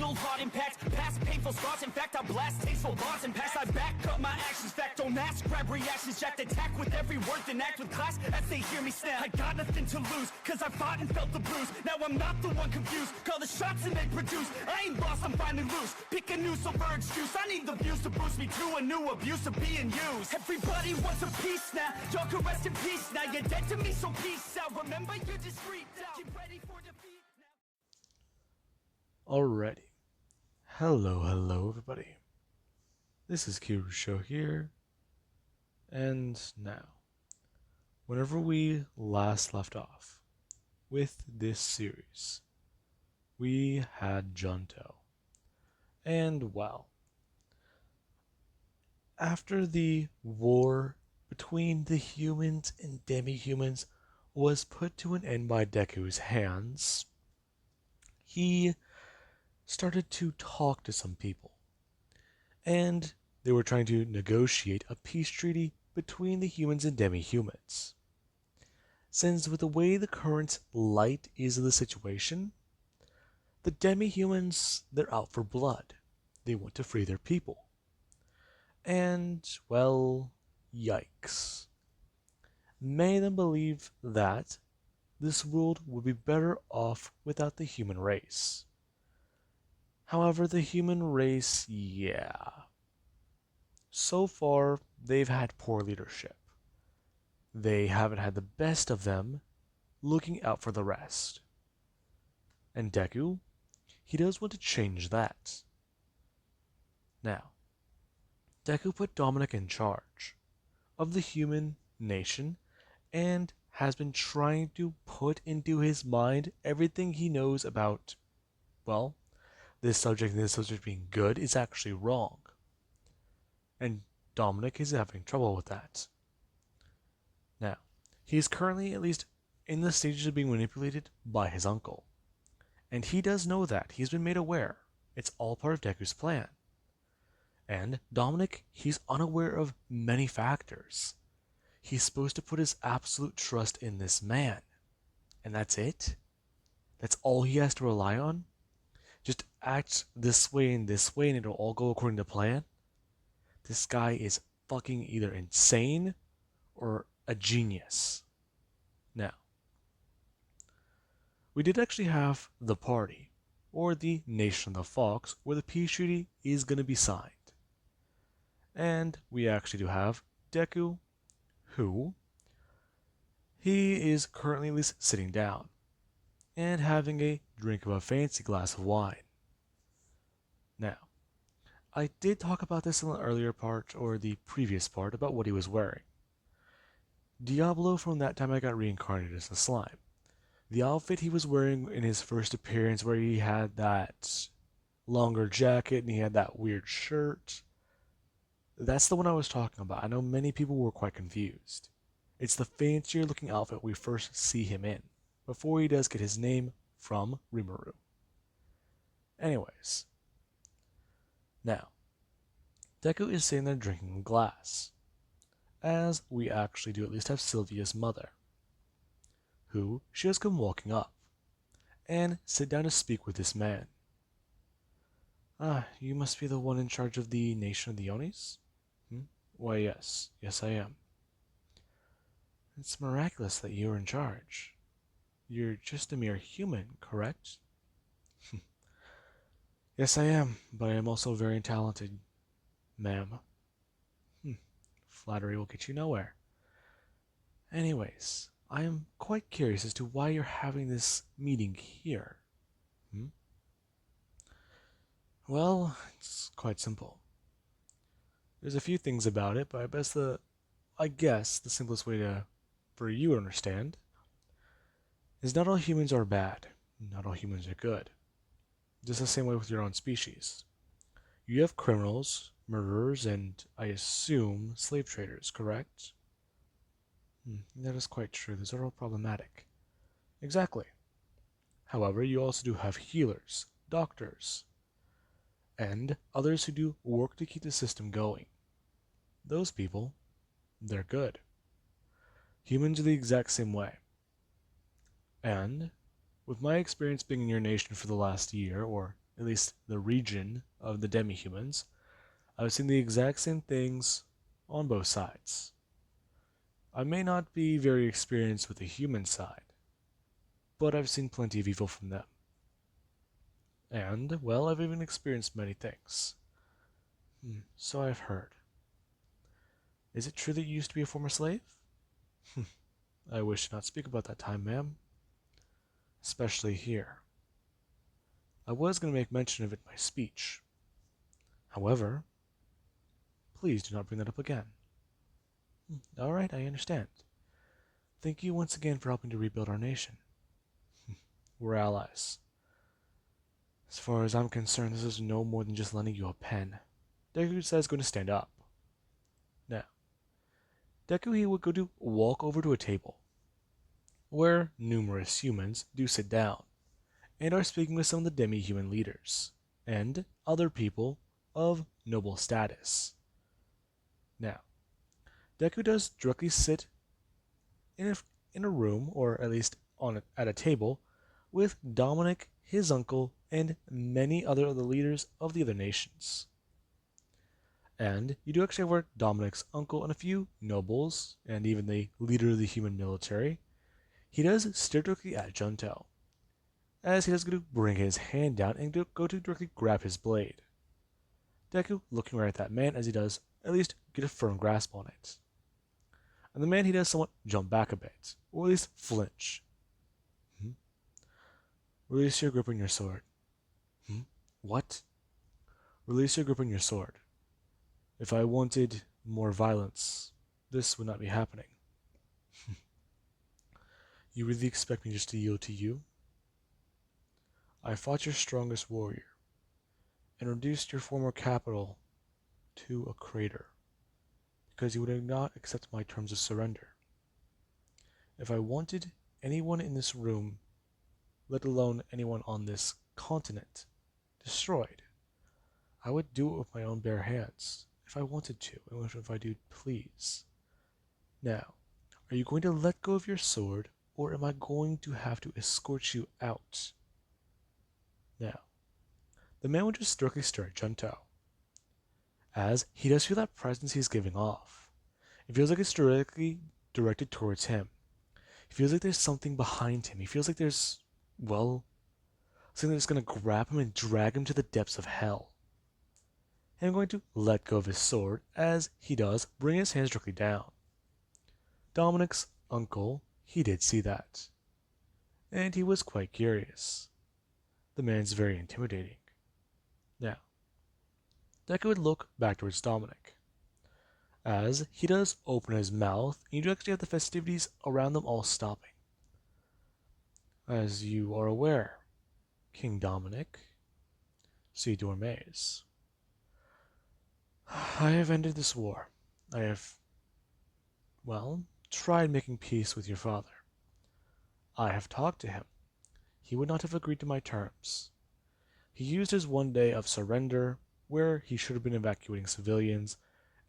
fatal heart impacts, past painful scars. In fact, I blast tasteful bars and pass. I back up my actions, fact don't ask, grab reactions, jacked attack with every word, then act with class as they hear me snap. I got nothing to lose, cause I fought and felt the bruise. Now I'm not the one confused, call the shots and they produce. I ain't lost, I'm finally loose. Pick a new silver excuse, I need the views to boost me to a new abuse of being used. Everybody wants a piece now, y'all can rest in peace now. You're dead to me, so peace out. Remember, you're discreet now. Get ready for defeat now. Alrighty. Hello everybody. This is Kirusho here. And now, whenever we last left off with this series, we had Junto. And well, after the war between the humans and demi-humans was put to an end by Deku's hands, he started to talk to some people. And they were trying to negotiate a peace treaty between the humans and demi-humans. Since with the way the current light is of the situation, the demi-humans, they're out for blood. They want to free their people. And, well, yikes. Many of them believe that this world would be better off without the human race. However, the human race, yeah. So far, they've had poor leadership. They haven't had the best of them looking out for the rest. And Deku, he does want to change that. Now, Deku put Dominic in charge of the human nation and has been trying to put into his mind everything he knows about, well, this subject and this subject being good is actually wrong. And Dominic is having trouble with that. Now, he is currently at least in the stages of being manipulated by his uncle. And he does know that. He's been made aware. It's all part of Deku's plan. And Dominic, he's unaware of many factors. He's supposed to put his absolute trust in this man. And that's it? That's all he has to rely on? Just act this way and it'll all go according to plan? This guy is fucking either insane or a genius. Now, we did actually have the party, or the Nation of the Fox, where the peace treaty is going to be signed. And we actually do have Deku, who, he is currently at least sitting down and having a drink of a fancy glass of wine. Now, I did talk about this in the earlier part, or the previous part, about what he was wearing. Diablo, from that time I got reincarnated as a slime. The outfit he was wearing in his first appearance, where he had that longer jacket and he had that weird shirt, that's the one I was talking about. I know many people were quite confused. It's the fancier looking outfit we first see him in, before he does get his name from Rimuru. Anyways, now, Deku is sitting there drinking a glass, as we actually do at least have Sylvia's mother, who she has come walking up, and sit down to speak with this man. Ah, you must be the one in charge of the Nation of the Onis? Why, yes I am. It's miraculous that you're in charge. You're just a mere human, correct? Yes, I am, but I am also very talented, ma'am. Flattery will get you nowhere. Anyways, I am quite curious as to why you're having this meeting here. Well, it's quite simple. There's a few things about it, but I guess the simplest way for you to understand is not all humans are bad. Not all humans are good. Just the same way with your own species. You have criminals, murderers, and I assume slave traders, correct? That is quite true. Those are all problematic. Exactly. However, you also do have healers, doctors, and others who do work to keep the system going. Those people, they're good. Humans are the exact same way. And with my experience being in your nation for the last year, or at least the region of the demi-humans, I've seen the exact same things on both sides. I may not be very experienced with the human side, but I've seen plenty of evil from them. And, well, I've even experienced many things. So I've heard. Is it true that you used to be a former slave? I wish to not speak about that time, ma'am. Especially here. I was going to make mention of it in my speech. However, please do not bring that up again. All right, I understand. Thank you once again for helping to rebuild our nation. We're allies. As far as I'm concerned, this is no more than just lending you a pen. Deku says going to stand up. Now, Deku he would go to walk over to a table, where numerous humans do sit down, and are speaking with some of the demi-human leaders, and other people of noble status. Now, Deku does directly sit in a room, or at least at a table, with Dominic, his uncle, and many other of the leaders of the other nations. And you do actually have Dominic's uncle and a few nobles, and even the leader of the human military. He does stare directly at Junto, as he does go to bring his hand down and go to directly grab his blade. Deku looking right at that man as he does at least get a firm grasp on it. And the man he does somewhat jump back a bit, or at least flinch. Release your grip on your sword. What? Release your grip on your sword. If I wanted more violence, this would not be happening. You really expect me just to yield to you? I fought your strongest warrior, and reduced your former capital to a crater, because you would not accept my terms of surrender. If I wanted anyone in this room, let alone anyone on this continent, destroyed, I would do it with my own bare hands, if I wanted to, and if I do please. Now, are you going to let go of your sword, or am I going to have to escort you out? Now, the man would just directly stare at Junto, as he does feel that presence he's giving off. It feels like it's directly directed towards him. He feels like there's something behind him. He feels like there's, well, something that's going to grab him and drag him to the depths of hell. And I'm going to let go of his sword, as he does bring his hands directly down. Dominic's uncle, he did see that, and he was quite curious. The man's very intimidating. Now, Deku would look back towards Dominic, as he does open his mouth, and you do actually have the festivities around them all stopping. As you are aware, King Dominic, see Dormaze, I have ended this war. I have, well, tried making peace with your father. I have talked to him. He would not have agreed to my terms. He used his one day of surrender, where he should have been evacuating civilians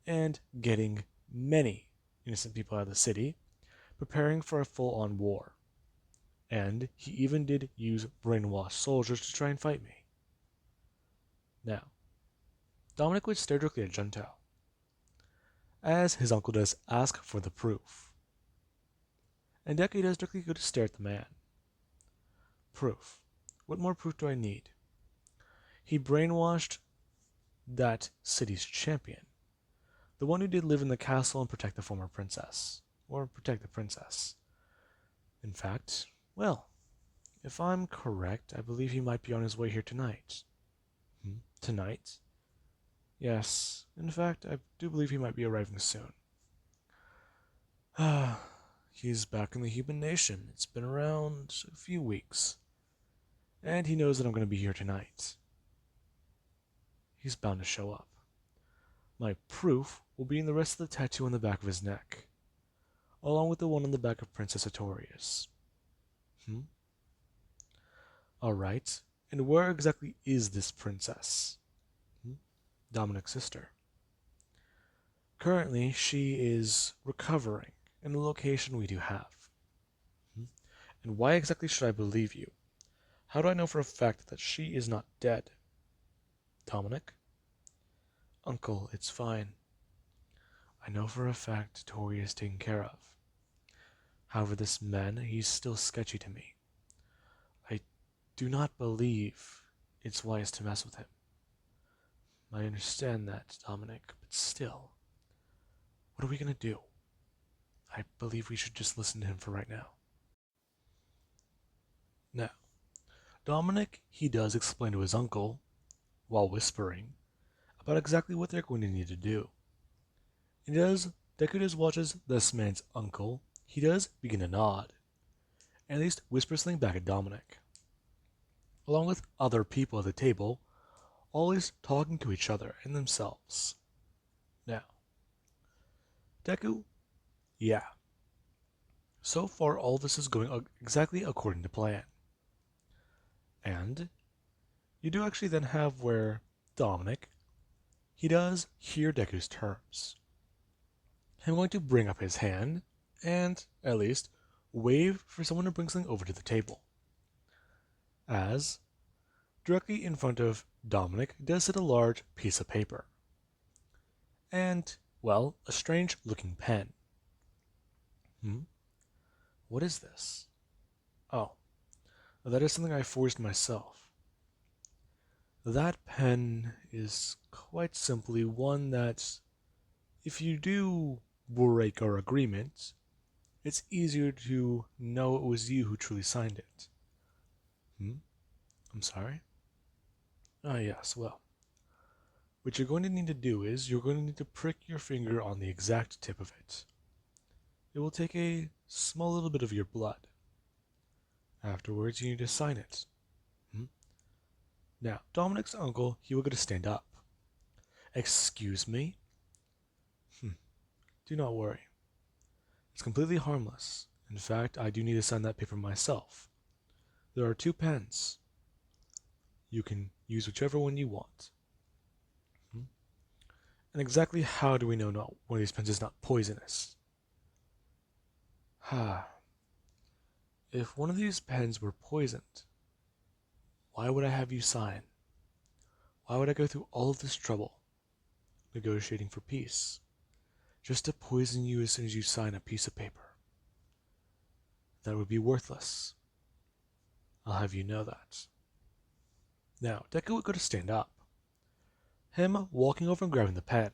and getting many innocent people out of the city, preparing for a full-on war. And he even did use brainwashed soldiers to try and fight me. Now, Dominic would stare directly at Junto, as his uncle does ask for the proof. And Deku does directly go to stare at the man. Proof. What more proof do I need? He brainwashed that city's champion, the one who did live in the castle and protect the former princess, or protect the princess. In fact, well, if I'm correct, I believe he might be on his way here tonight. Tonight? Yes, in fact, I do believe he might be arriving soon. He's back in the human nation. It's been around a few weeks. And he knows that I'm going to be here tonight. He's bound to show up. My proof will be in the rest of the tattoo on the back of his neck, along with the one on the back of Princess Artorias. Alright, and where exactly is this princess? Dominic's sister. Currently, she is recovering in the location we do have. And why exactly should I believe you? How do I know for a fact that she is not dead? Dominic? Uncle, it's fine. I know for a fact Tori is taken care of. However, this man, he's still sketchy to me. I do not believe it's wise to mess with him. I understand that, Dominic, but still, what are we gonna do? I believe we should just listen to him for right now. Now, Dominic, he does explain to his uncle, while whispering, about exactly what they're going to need to do. Deku does watches this man's uncle, he does begin to nod, and at least whisper something back at Dominic. Along with other people at the table, always talking to each other and themselves. Now, Deku, yeah. So far, all this is going exactly according to plan. And you do actually then have where Dominic, he does hear Deku's terms. I'm going to bring up his hand and, at least, wave for someone to bring something over to the table. As, directly in front of Dominic does sit a large piece of paper. And, well, a strange looking pen. What is this? Oh, that is something I forged myself. That pen is quite simply one that, if you do break our agreement, it's easier to know it was you who truly signed it. I'm sorry? Ah, yes, well. What you're going to need to do is you're going to need to prick your finger on the exact tip of it. It will take a small little bit of your blood. Afterwards, you need to sign it. Now, Dominic's uncle, he will go to stand up. Excuse me? Do not worry. It's completely harmless. In fact, I do need to sign that paper myself. There are 2 pens. You can use whichever one you want. And exactly how do we know not one of these pens is not poisonous? If one of these pens were poisoned, why would I have you sign? Why would I go through all of this trouble, negotiating for peace, just to poison you as soon as you sign a piece of paper? That would be worthless. I'll have you know that. Now, Deku would go to stand up. Him walking over and grabbing the pen,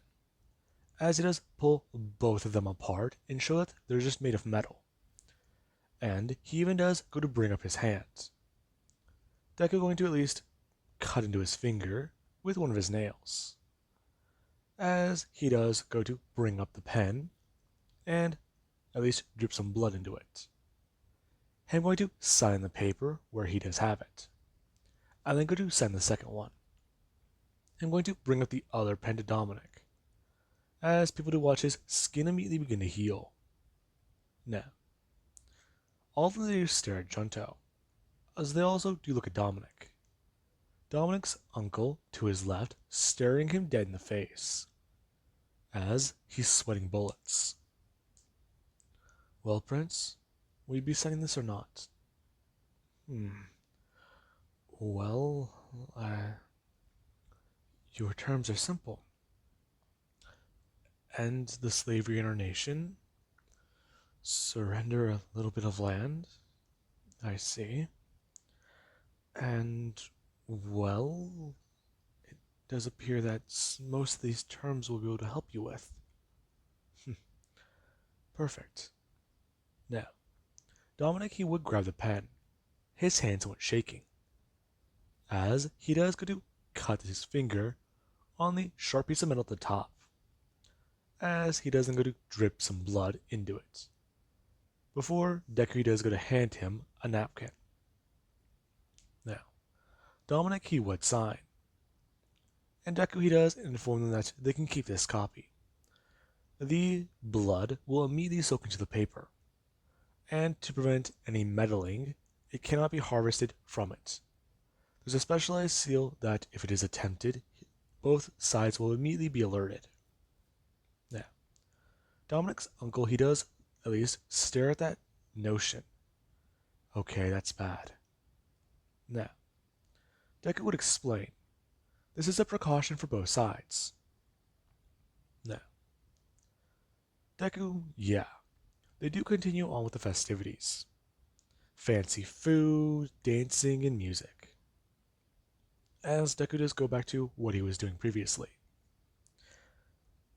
as he does pull both of them apart and show that they're just made of metal. And he even does go to bring up his hands. Deku going to at least cut into his finger with one of his nails. As he does go to bring up the pen and at least drip some blood into it. I'm going to sign the paper where he does have it. I then go to sign the second one. I'm going to bring up the other pen to Dominic, as people do watch his skin immediately begin to heal. Now, all of them do stare at Junto, as they also do look at Dominic. Dominic's uncle, to his left, staring him dead in the face, as he's sweating bullets. Well, Prince, will you be signing this or not? Well, your terms are simple. End the slavery in our nation. Surrender a little bit of land. I see. And, well, it does appear that most of these terms will be able to help you with. Perfect. Now, Dominic, he would grab the pen. His hands went shaking, as he does go to cut his finger on the sharp piece of metal at the top, as he doesn't go to drip some blood into it. Before Deku does go to hand him a napkin. Now, Dominic, he would sign, and Deku, he does inform them that they can keep this copy. The blood will immediately soak into the paper, and to prevent any meddling, it cannot be harvested from it. There's a specialized seal that, if it is attempted, both sides will immediately be alerted. Now, Dominic's uncle, he does at least stare at that notion. Okay, that's bad. Now, Deku would explain This is a precaution for both sides. Now, Deku, yeah, they do continue on with the festivities. Fancy food, dancing, and music. As Deku does go back to what he was doing previously.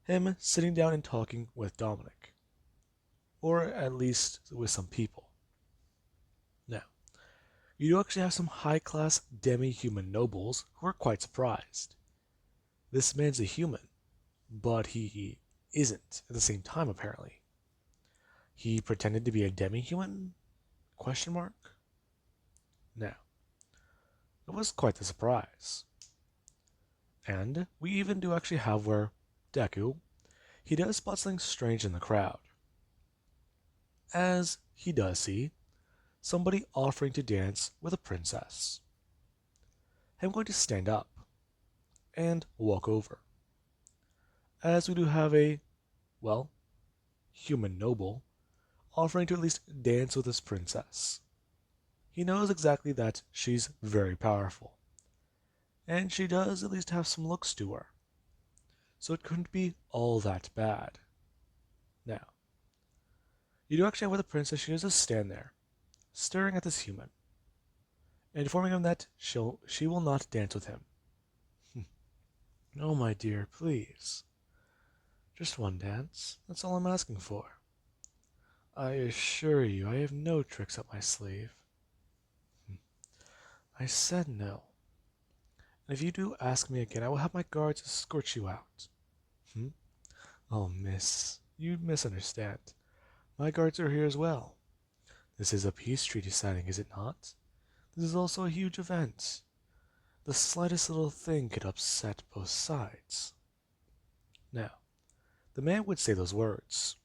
Him sitting down and talking with Dominic. Or at least with some people. Now, you do actually have some high-class demi-human nobles who are quite surprised. This man's a human, but he isn't at the same time apparently. He pretended to be a demi-human? Question mark? Now, it was quite the surprise. And we even do actually have where Deku, he does spot something strange in the crowd. As he does see somebody offering to dance with a princess. I'm going to stand up and walk over. As we do have a, well, human noble offering to at least dance with this princess. He knows exactly that she's very powerful. And she does at least have some looks to her. So it couldn't be all that bad. Now, you do actually have with the princess, she does just stand there, staring at this human, informing him that she will not dance with him. Oh, my dear, please. Just one dance. That's all I'm asking for. I assure you, I have no tricks up my sleeve. I said no. And if you do ask me again, I will have my guards escort you out. Oh, miss, you misunderstand. My guards are here as well. This is a peace treaty signing, is it not? This is also a huge event. The slightest little thing could upset both sides. Now, the man would say those words.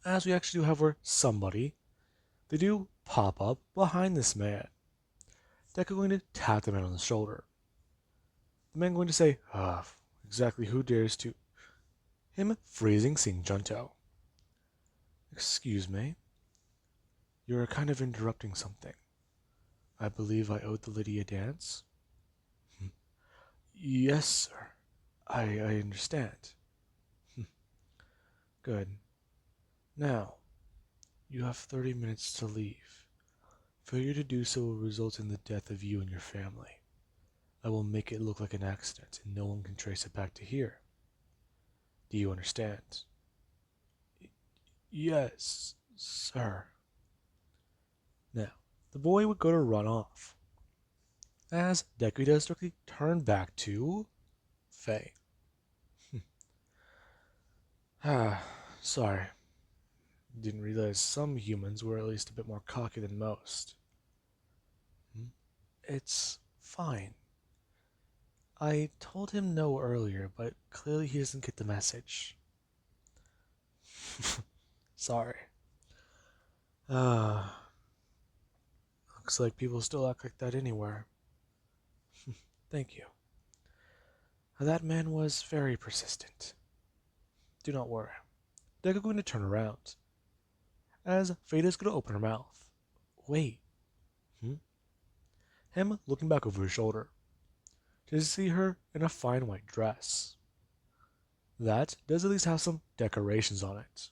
As we actually do have where somebody, they do pop up behind this man. Deku going to tap the man on the shoulder. The man going to say, exactly who dares to... Him freezing seeing Junto. Excuse me. You're kind of interrupting something. I believe I owed the lady a dance? Yes, sir. I understand. Good. Now, you have 30 minutes to leave. Failure to do so will result in the death of you and your family. I will make it look like an accident, and no one can trace it back to here. Do you understand? Yes, sir. Now, the boy would go to run off, as Deku does quickly turn back to Faye. Sorry. Didn't realize some humans were at least a bit more cocky than most. It's fine. I told him no earlier, but clearly he doesn't get the message. Sorry. Looks like people still act like that anywhere. Thank you. That man was very persistent. Do not worry. Deku going to turn around. As Fada's going to open her mouth. Wait. Him looking back over his shoulder. To see her in a fine white dress. That does at least have some decorations on it.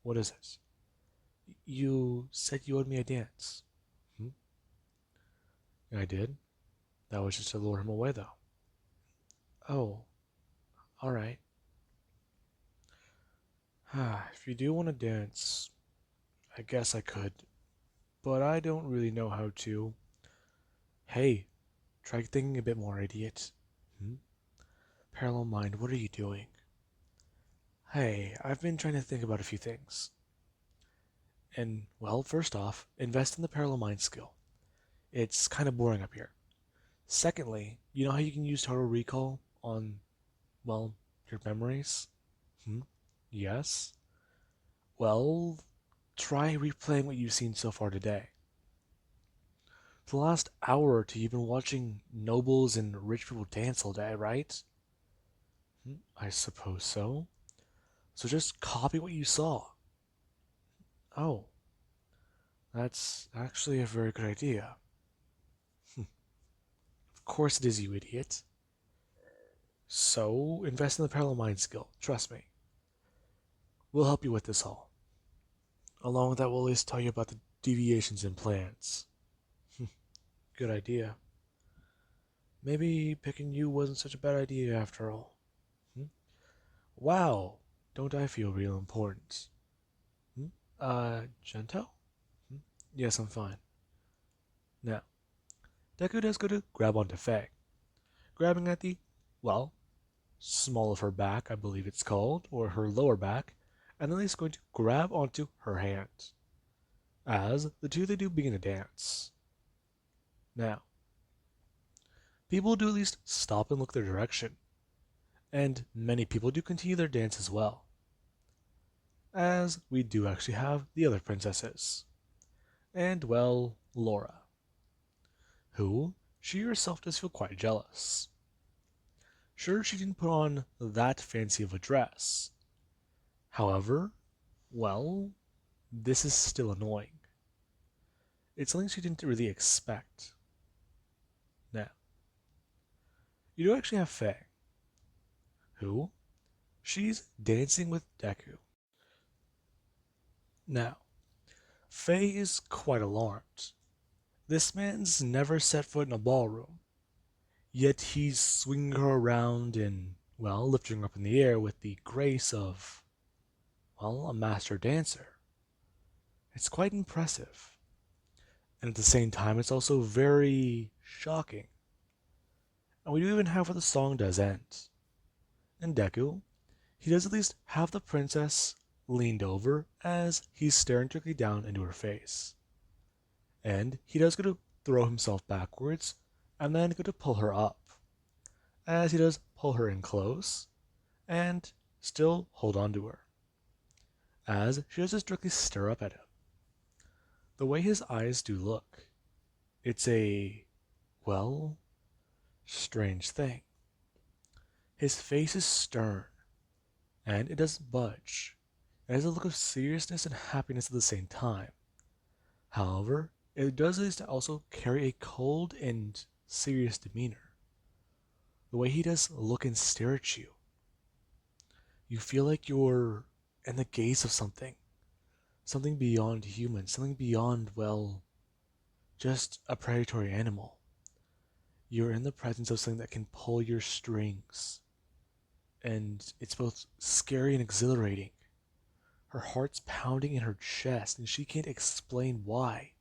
What is it? You said you owed me a dance. I did. That was just to lure him away, though. Oh, alright. If you do want to dance, I guess I could. But I don't really know how to. Hey, try thinking a bit more, idiot. Parallel mind, what are you doing? Hey, I've been trying to think about a few things. And, well, first off, invest in the parallel mind skill. It's kind of boring up here. Secondly, you know how you can use total recall on, well, your memories? Yes? Well, try replaying what you've seen so far today. For the last hour or two, you've been watching nobles and rich people dance all day, right? I suppose so. So just copy what you saw. Oh, that's actually a very good idea. course it is, you idiot. So, invest in the parallel mind skill. Trust me. We'll help you with this all. Along with that, we'll at least tell you about the deviations in plans. Good idea. Maybe picking you wasn't such a bad idea after all. Hmm? Wow, don't I feel real important? Hmm? Gento? Hmm? Yes, I'm fine. Now, Deku does go to grab onto Faye, grabbing at the, well, small of her back, I believe it's called, or her lower back, and then he's going to grab onto her hand. As the two they do begin to dance. Now, people do at least stop and look their direction, and many people do continue their dance as well. As we do actually have the other princesses, and well, Laura, who she herself does feel quite jealous. Sure, she didn't put on that fancy of a dress. However, well, this is still annoying. It's something she didn't really expect. Now, you do actually have Faye, who she's dancing with Deku. Now, Faye is quite alarmed. This man's never set foot in a ballroom, yet he's swinging her around and, well, lifting her up in the air with the grace of, well, a master dancer. It's quite impressive. And at the same time, it's also very shocking. And we do even have where the song does end. And Deku, he does at least have the princess leaned over as he's staring directly down into her face. And he does go to throw himself backwards and then go to pull her up. As he does pull her in close and still hold on to her. As she does just directly stare up at him. The way his eyes do look, it's a, well, strange thing. His face is stern, and it doesn't budge. It has a look of seriousness and happiness at the same time. However, it does at least also carry a cold and serious demeanor. The way he does look and stare at you, you feel like you're in the gaze of something. Something beyond human, something beyond, well, just a predatory animal. You're in the presence of something that can pull your strings. And it's both scary and exhilarating. Her heart's pounding in her chest, and she can't explain why.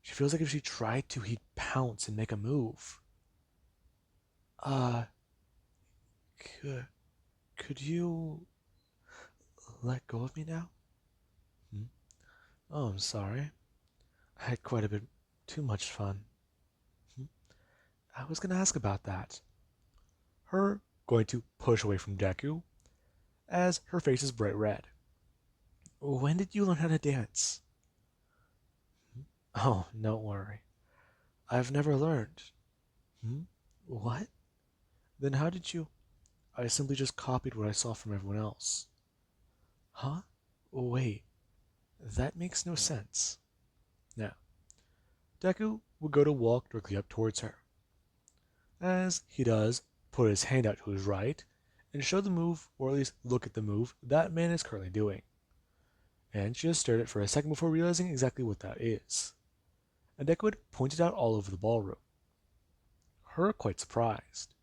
She feels like if she tried to, he'd pounce and make a move. Uh, could you let go of me now? Hmm? Oh, I'm sorry. I had quite a bit too much fun. Hmm? I was gonna ask about that. Her going to push away from Deku, as her face is bright red. When did you learn how to dance? Hmm? Oh, don't worry. I've never learned. Hmm? What? Then how did you? I simply just copied what I saw from everyone else. Huh? Wait, that makes no sense. Now, Deku would go to walk directly up towards her. As he does, put his hand out to his right and show the move, or at least look at the move, that man is currently doing. And she just stared at it for a second before realizing exactly what that is. And Deku would point it out all over the ballroom. Her quite surprised.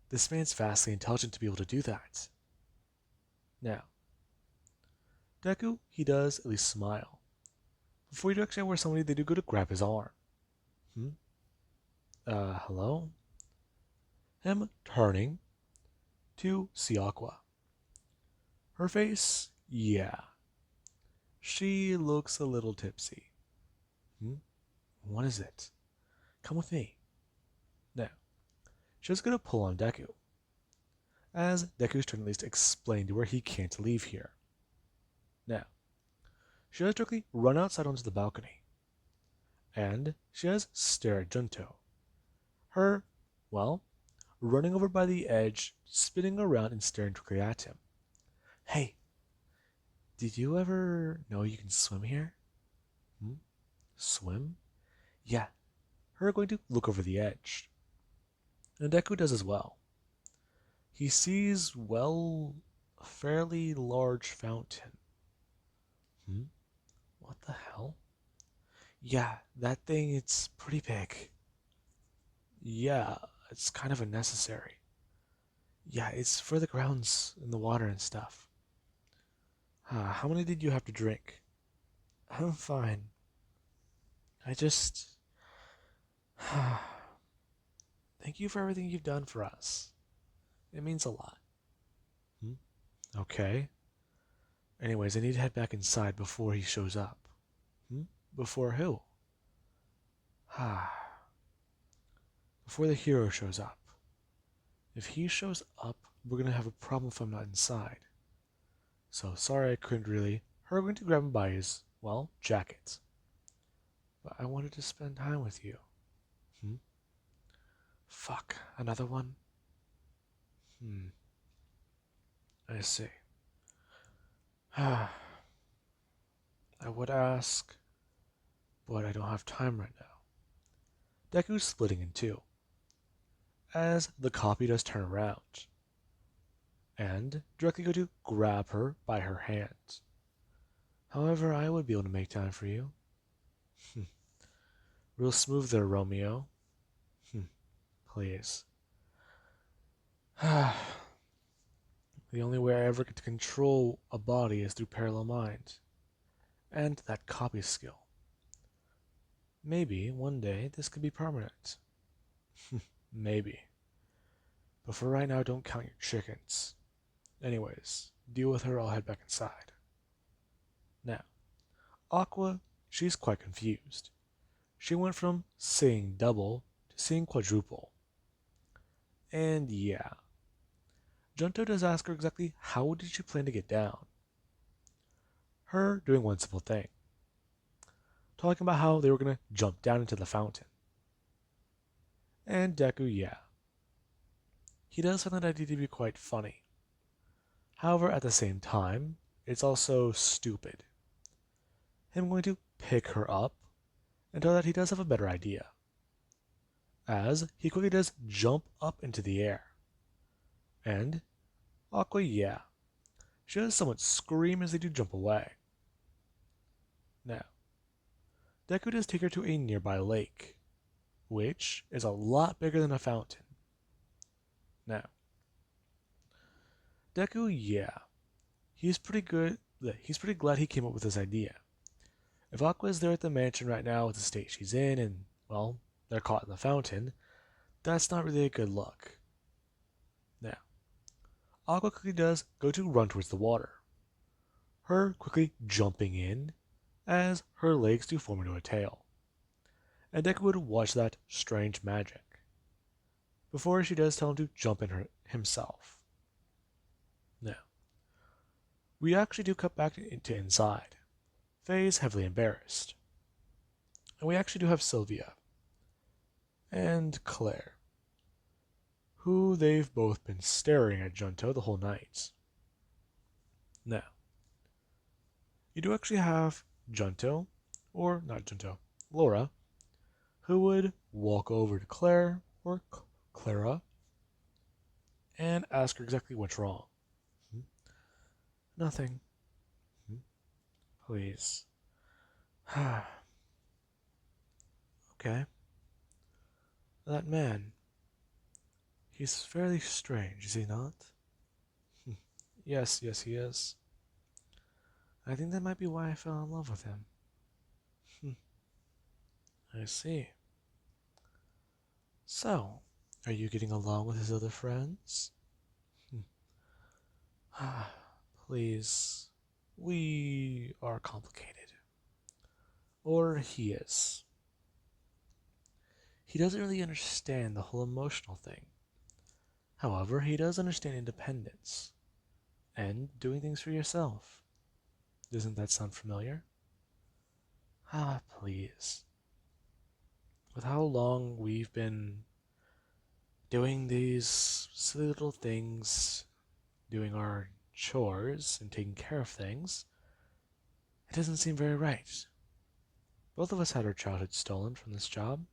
This man's vastly intelligent to be able to do that. Now, Deku, he does at least smile. Before you do actually where somebody, they do go to grab his arm. Hmm? Hello? Him turning to see Aqua. Her face, yeah. She looks a little tipsy. Hmm? What is it? Come with me. Now, she's gonna pull on Deku. As Deku's trying to at least explain to her he can't leave here. Now, she does directly run outside onto the balcony. And she does stare at Junto. Her, well, running over by the edge, spinning around and staring directly at him. Hey, did you ever know you can swim here? Hmm? Swim? Yeah, her going to look over the edge. And Deku does as well. He sees, well, a fairly large fountain. Hmm? What the hell? Yeah, that thing, it's pretty big. Yeah, it's kind of unnecessary. Yeah, it's for the grounds and the water and stuff. How many did you have to drink? I'm fine. I just. Thank you for everything you've done for us. It means a lot. Hmm? Okay. Anyways, I need to head back inside before he shows up. Hmm? Before who? Before the hero shows up. If he shows up, we're gonna have a problem if I'm not inside. So sorry I couldn't really. Her going to grab him by his, well, jacket. But I wanted to spend time with you. Hmm? Fuck, another one? I see. I would ask, but I don't have time right now. Deku's splitting in two, as the copy does turn around, and directly go to grab her by her hand. However, I would be able to make time for you. Real smooth there, Romeo. Please. The only way I ever get to control a body is through parallel mind, and that copy skill. Maybe one day this could be permanent. Maybe. But for right now, don't count your chickens. Anyways, deal with her, I'll head back inside. Now, Aqua, she's quite confused. She went from seeing double to seeing quadruple. And yeah, Junto does ask her exactly how did she plan to get down. Her doing one simple thing. Talking about how they were going to jump down into the fountain. And Deku, yeah. He does find that idea to be quite funny. However, at the same time, it's also stupid. Him going to pick her up and tell that he does have a better idea. As he quickly does jump up into the air. And Aqua, yeah. She does somewhat scream as they do jump away. Now, Deku does take her to a nearby lake, which is a lot bigger than a fountain. Now, Deku, yeah. He's pretty glad he came up with this idea. If Aqua is there at the mansion right now with the state she's in and, well, they're caught in the fountain, that's not really a good look. Now, Aqua quickly does go to run towards the water. Her quickly jumping in as her legs do form into a tail. And Deku would watch that strange magic before she does tell him to jump in himself. Now, we actually do cut back into inside. Faye's heavily embarrassed. And we actually do have Sylvia and Claire, who they've both been staring at Junto the whole night. Now, you do actually have Junto, or not Junto, Laura, who would walk over to Claire, or Clara, and ask her exactly what's wrong. Nothing. Please. Okay. That man. He's fairly strange, is he not? Yes, he is. I think that might be why I fell in love with him. I see. So, are you getting along with his other friends? Please. We are complicated. Or he is. He doesn't really understand the whole emotional thing. However, he does understand independence and doing things for yourself. Doesn't that sound familiar? Please. With how long we've been doing these silly little things, doing our chores and taking care of things, it doesn't seem very right. Both of us had our childhood stolen from this job.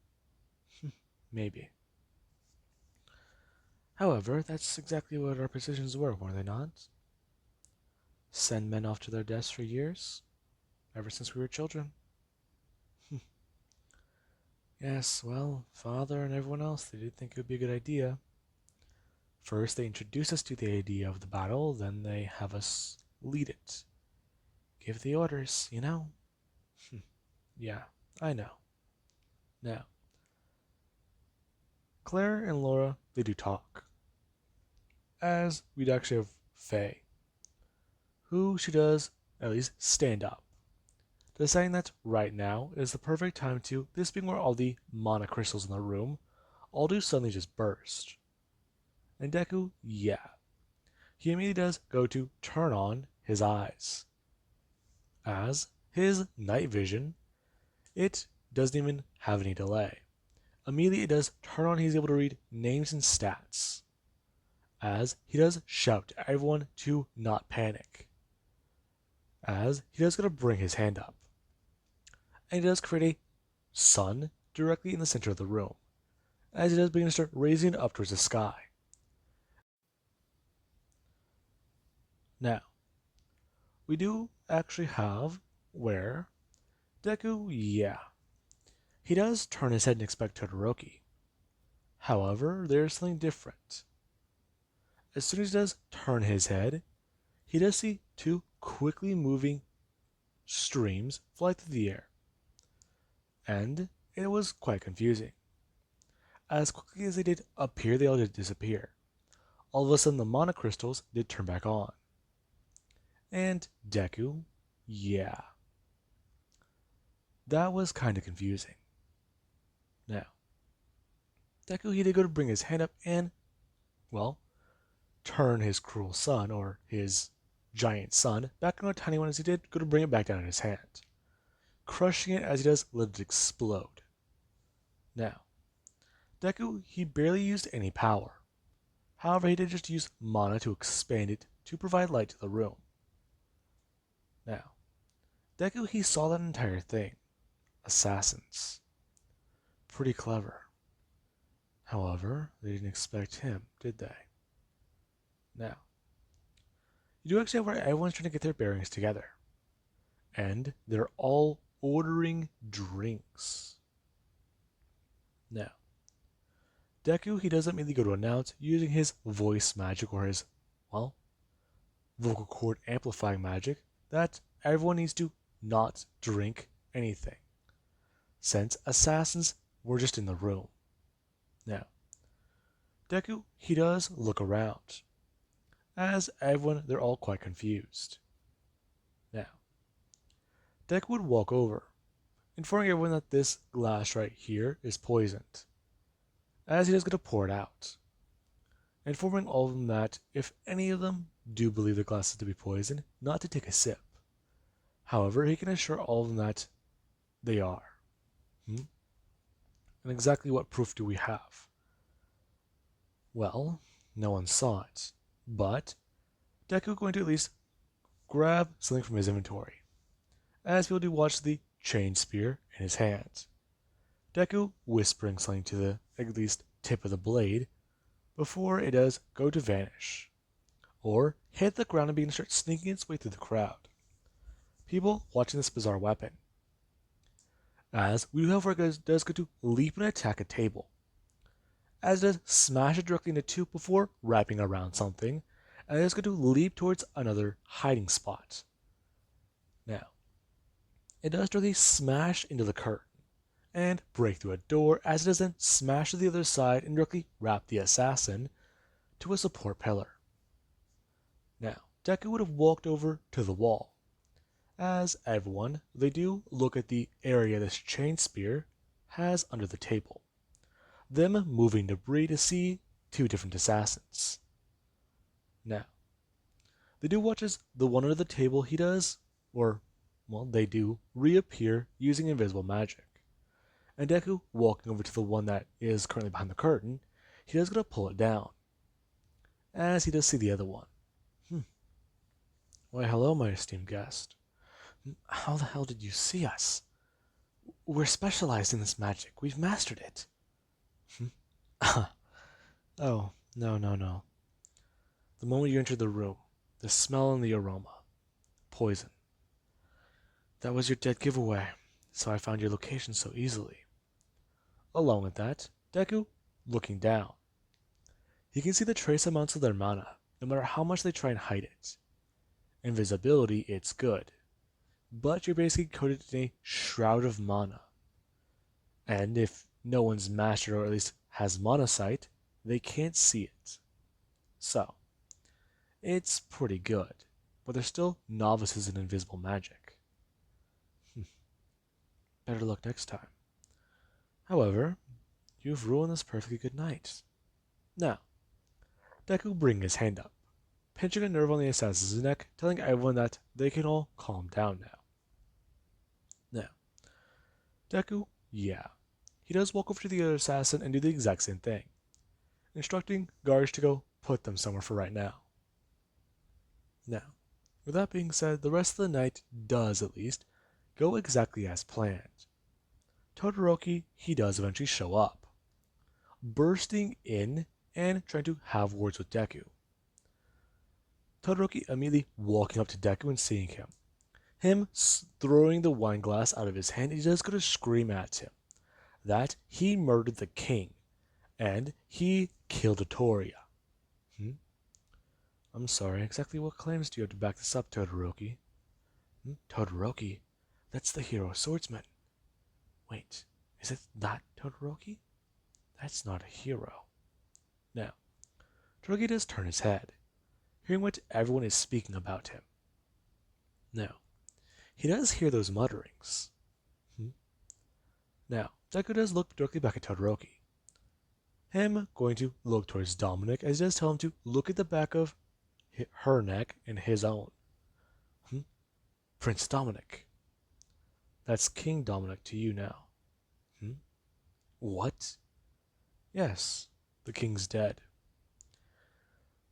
Maybe. However, that's exactly what our positions were they not? Send men off to their deaths for years, ever since we were children. Yes, well, Father and everyone else, they did think it would be a good idea. First, they introduce us to the idea of the battle, then they have us lead it. Give the orders, you know? Yeah, I know. Now, Claire and Laura, they do talk. As we'd actually have Faye, who she does at least stand up, deciding that right now is the perfect time to, this being where all the mana crystals in the room all do suddenly just burst. And Deku, yeah, he immediately does go to turn on his eyes. As his night vision, it doesn't even have any delay. Immediately it does turn on, he's able to read names and stats. As he does shout to everyone to not panic. As he does going to bring his hand up. And he does create a sun directly in the center of the room. As he does begin to start raising it up towards the sky. Now, we do actually have where Deku, yeah, he does turn his head and expect Todoroki. However, there's something different. As soon as he does turn his head, he does see two quickly moving streams fly through the air. And it was quite confusing. As quickly as they did appear, they all did disappear. All of a sudden, the mana crystals did turn back on. And Deku, yeah. That was kind of confusing. Now, Deku, he did go to bring his hand up and, well, turn his cruel son, or his giant son, back into a tiny one as he did go to bring it back down in his hand. Crushing it as he does, let it explode. Now, Deku, he barely used any power. However, he did just use mana to expand it to provide light to the room. Now, Deku, he saw that entire thing. Assassins. Pretty clever. However, they didn't expect him, did they? Now, you do actually have where everyone's trying to get their bearings together. And they're all ordering drinks. Now, Deku, he doesn't immediately go to announce using his voice magic or his, well, vocal cord amplifying magic that everyone needs to not drink anything, since assassins were just in the room. Now, Deku, he does look around. As everyone, they're all quite confused. Now, Deku would walk over, informing everyone that this glass right here is poisoned, as he does going to pour it out, informing all of them that if any of them do believe the glass is to be poisoned, not to take a sip. However, he can assure all of them that they are. And exactly what proof do we have? Well, no one saw it, but Deku going to at least grab something from his inventory, as people do watch the chain spear in his hand. Deku whispering something to the at least tip of the blade before it does go to vanish, or hit the ground and begin to start sneaking its way through the crowd. People watching this bizarre weapon. As we do have where it does go to leap and attack a table, as it does smash it directly into two before wrapping around something, and it is going to leap towards another hiding spot. Now, it does directly smash into the curtain and break through a door, as it does then smash to the other side and directly wrap the assassin to a support pillar. Now, Deku would have walked over to the wall, as everyone, they do look at the area this chain spear has under the table, them moving debris to see two different assassins. Now, they do watch as the one under the table he does, or, well, they do reappear using invisible magic. And Deku, walking over to the one that is currently behind the curtain, he does going to pull it down, as he does see the other one. Why, hello, my esteemed guest. How the hell did you see us? We're specialized in this magic. We've mastered it. Oh, no, no, no. The moment you entered the room, the smell and the aroma. Poison. That was your dead giveaway, so I found your location so easily. Along with that, Deku, looking down. He can see the trace amounts of their mana, no matter how much they try and hide it. Invisibility, it's good, but you're basically coated in a shroud of mana. And if no one's mastered or at least has mana sight, they can't see it. So, it's pretty good, but they're still novices in invisible magic. Better luck next time. However, you've ruined this perfectly good night. Now, Deku bring his hand up, pinching a nerve on the assassin's neck, telling everyone that they can all calm down now. Now, Deku, yeah, he does walk over to the other assassin and do the exact same thing, instructing guards to go put them somewhere for right now. Now, with that being said, the rest of the night does, at least, go exactly as planned. Todoroki, he does eventually show up, bursting in and trying to have words with Deku. Todoroki immediately walking up to Deku and seeing him throwing the wine glass out of his hand, he does go to scream at him that he murdered the king and he killed Itoria. I'm sorry, exactly what claims do you have to back this up, Todoroki? Todoroki? That's the hero swordsman. Wait, is it not Todoroki? That's not a hero. Now, Todoroki does turn his head, hearing what everyone is speaking about him. Now, he does hear those mutterings. Now, Deku does look directly back at Todoroki. Him going to look towards Dominic as he does tell him to look at the back of her neck and his own. Prince Dominic. That's King Dominic to you now. What? Yes, the king's dead.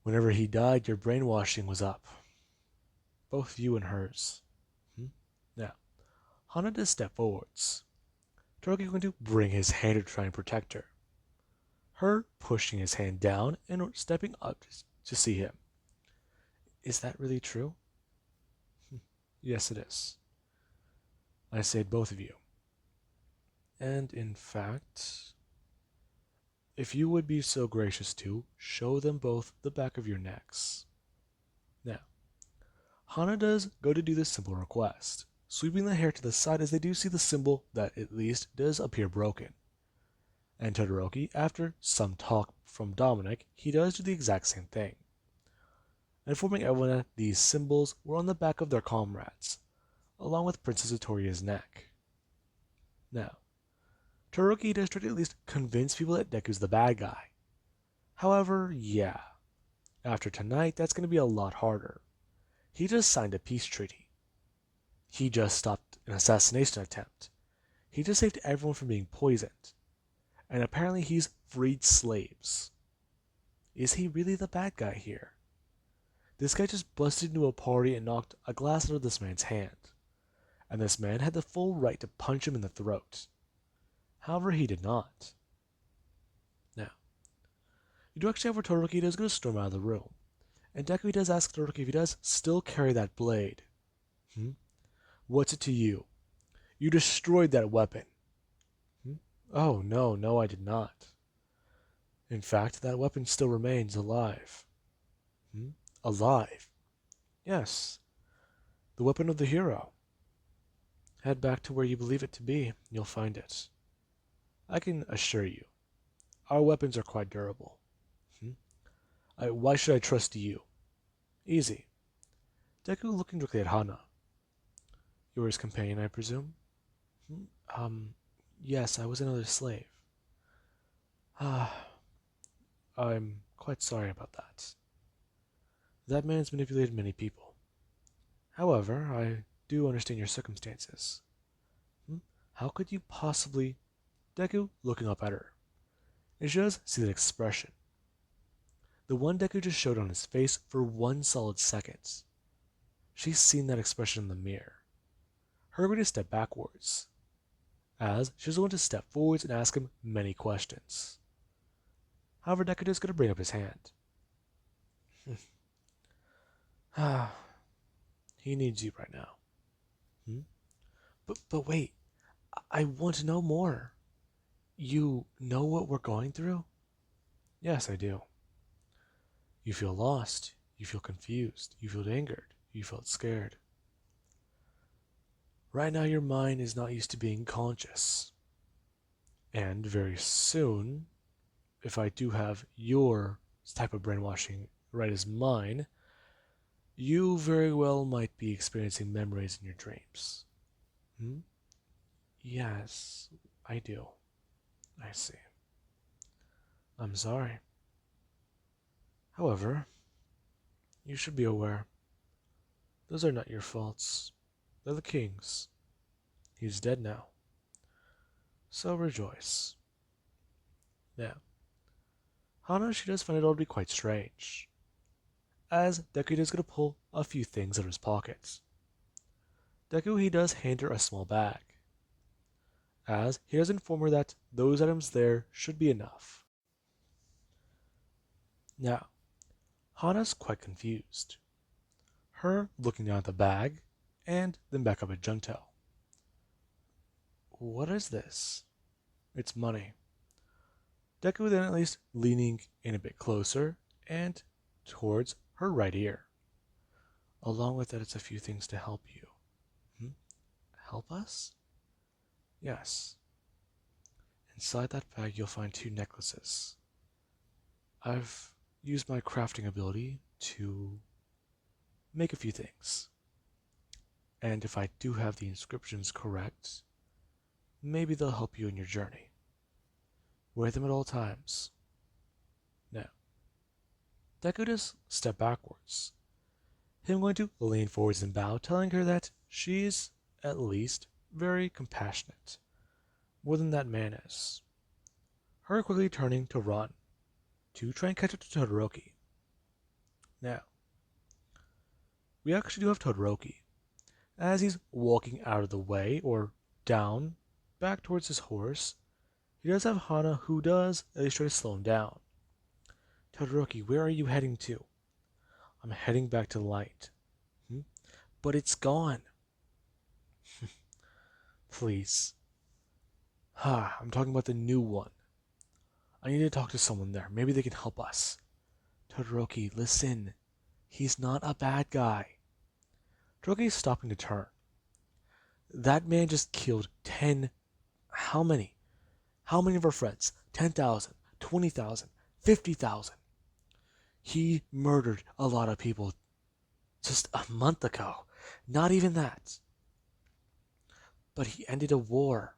Whenever he died, your brainwashing was up. Both you and hers. Now, Hana does step forwards. Todoroki going to bring his hand to try and protect her. Her pushing his hand down and stepping up to see him. Is that really true? Yes, it is. I saved both of you. And in fact, if you would be so gracious to show them both the back of your necks. Now, Hana does go to do this simple request, sweeping the hair to the side as they do see the symbol that at least does appear broken. And Todoroki, after some talk from Dominic, he does do the exact same thing, informing everyone that these symbols were on the back of their comrades, along with Princess Vitoria's neck. Now, Todoroki does try to at least convince people that Deku's the bad guy. However, yeah, after tonight, that's going to be a lot harder. He just signed a peace treaty. He just stopped an assassination attempt. He just saved everyone from being poisoned. And apparently he's freed slaves. Is he really the bad guy here? This guy just busted into a party and knocked a glass out of this man's hand. And this man had the full right to punch him in the throat. However, he did not. Now, you do actually have where Todoroki does go to storm out of the room. And Deku does ask Todoroki if he does still carry that blade. What's it to you? You destroyed that weapon. Oh, no, I did not. In fact, that weapon still remains alive. Alive? Yes. The weapon of the hero. Head back to where you believe it to be. You'll find it. I can assure you, our weapons are quite durable. Why should I trust you? Easy. Deku looking directly at Hana. You're his companion, I presume? Yes, I was another slave. I'm quite sorry about that. That man's manipulated many people. However, I do understand your circumstances. How could you possibly... Deku looking up at her. And she does see that expression. The one Deku just showed on his face for 1 solid second. She's seen that expression in the mirror. Her going to step backwards, as she's going to step forwards and ask him many questions. However, Deku is going to bring up his hand. Ah, he needs you right now. Hmm? But wait, I want to know more. You know what we're going through? Yes, I do. You feel lost. You feel confused. You feel angered. You felt scared. Right now, your mind is not used to being conscious. And very soon, if I do have your type of brainwashing right as mine, you very well might be experiencing memories in your dreams. Hmm? Yes, I do. I see. I'm sorry. However, you should be aware, those are not your faults. They're the king's. He's dead now. So rejoice. Now, Hana, she does find it all to be quite strange, as Deku is going to pull a few things out of his pockets. Deku, he does hand her a small bag, as he does inform her that those items there should be enough. Now, Hana's quite confused, her looking down at the bag, and then back up at Junto. What is this? It's money. Deku then at least leaning in a bit closer and towards her right ear. Along with that, it's a few things to help you. Hmm? Help us? Yes. Inside that bag, you'll find 2 necklaces. I've used my crafting ability to make a few things. And if I do have the inscriptions correct, maybe they'll help you in your journey. Wear them at all times. Now, Deku does step backwards, him going to lean forwards and bow, telling her that she's, at least, very compassionate. More than that man is. Her quickly turning to run, to try and catch up to Todoroki. Now, we actually do have Todoroki, as he's walking out of the way, or down, back towards his horse. He does have Hana, who does at least try to slow him down. Todoroki, where are you heading to? I'm heading back to the light. Hmm? But it's gone. Please. I'm talking about the new one. I need to talk to someone there. Maybe they can help us. Todoroki, listen. He's not a bad guy. Todoroki's stopping to turn. That man just killed 10... How many? How many of our friends? 10,000, 20,000, 50,000. He murdered a lot of people just a month ago. Not even that. But he ended a war.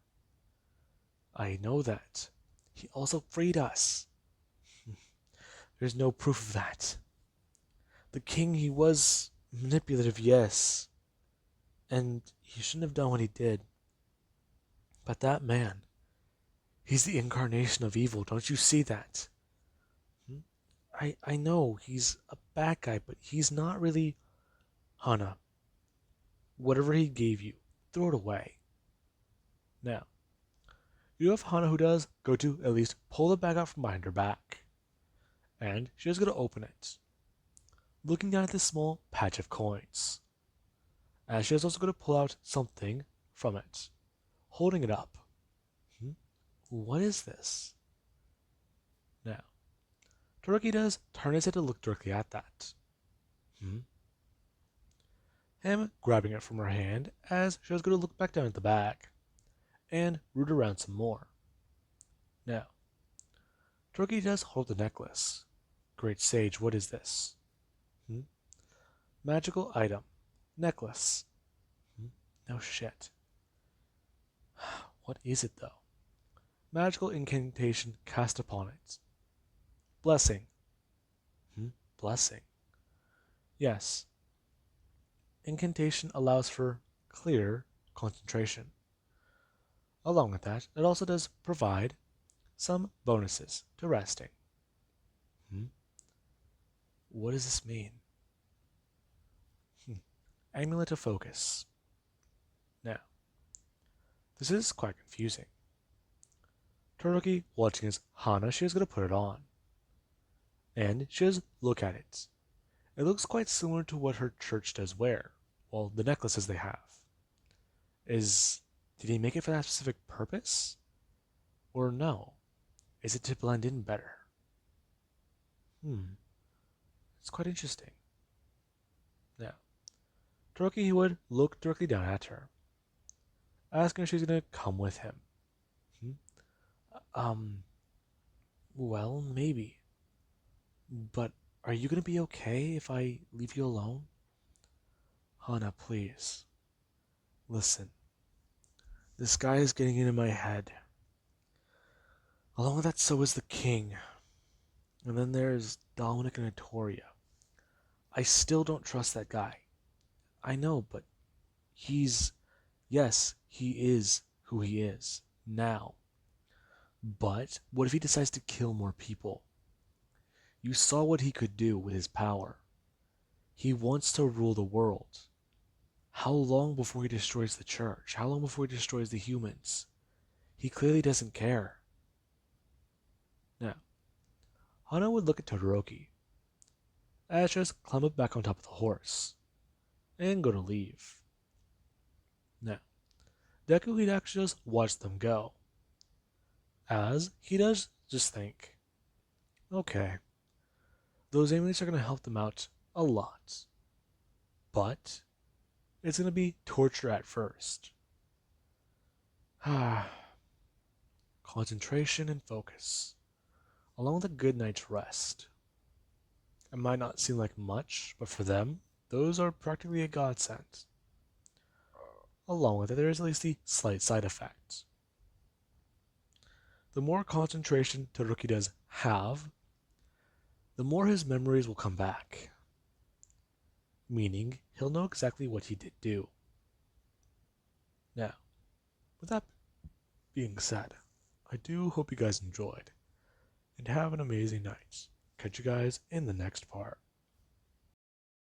I know that. He also freed us. There's no proof of that. The king, he was manipulative, yes. And he shouldn't have done what he did. But that man, he's the incarnation of evil. Don't you see that? I know he's a bad guy, but he's not really... Hana, whatever he gave you, throw it away. Now, you have Hana, who does go to at least pull the bag out from behind her back. And she is going to open it, looking down at this small patch of coins. As she is also going to pull out something from it, holding it up. What is this? Now, Todoroki does turn his head to look directly at that. Him grabbing it from her hand as she was going to look back down at the bag and root around some more. Now, Todoroki does hold the necklace. Great sage, what is this? Magical item. Necklace. No shit. What is it though? Magical incantation cast upon it. Blessing. Blessing. Yes. Incantation allows for clear concentration. Along with that, it also does provide some bonuses to resting. What does this mean? Amulet of focus. Now, this is quite confusing. Todoroki, watching his Hana, she is going to put it on. And she says, look at it. It looks quite similar to what her church does wear. Well, the necklaces they have. Did he make it for that specific purpose? Or no? Is it to blend in better? It's quite interesting. Now, Toroki would look directly down at her, asking if she's gonna come with him. Hmm? Um, well, maybe. But are you gonna be okay if I leave you alone? Hana, please. Listen, this guy is getting into my head. Along with that, so is the king. And then there's Dominic and Atoria. I still don't trust that guy. I know, but yes, he is who he is now. But what if he decides to kill more people? You saw what he could do with his power. He wants to rule the world. How long before he destroys the church? How long before he destroys the humans? He clearly doesn't care. Now, Hana would look at Todoroki. Ashes climb up back on top of the horse and go to leave. Now, Deku he'd actually just watch them go. As he does just think, okay, those aliens are going to help them out a lot. But it's going to be torture at first. Concentration and focus, along with a good night's rest. It might not seem like much, but for them, those are practically a godsend. Along with it, there is at least the slight side effects. The more concentration Todoroki does have, the more his memories will come back. Meaning, he'll know exactly what he did do. Now, with that being said, I do hope you guys enjoyed, and have an amazing night. Catch you guys in the next part.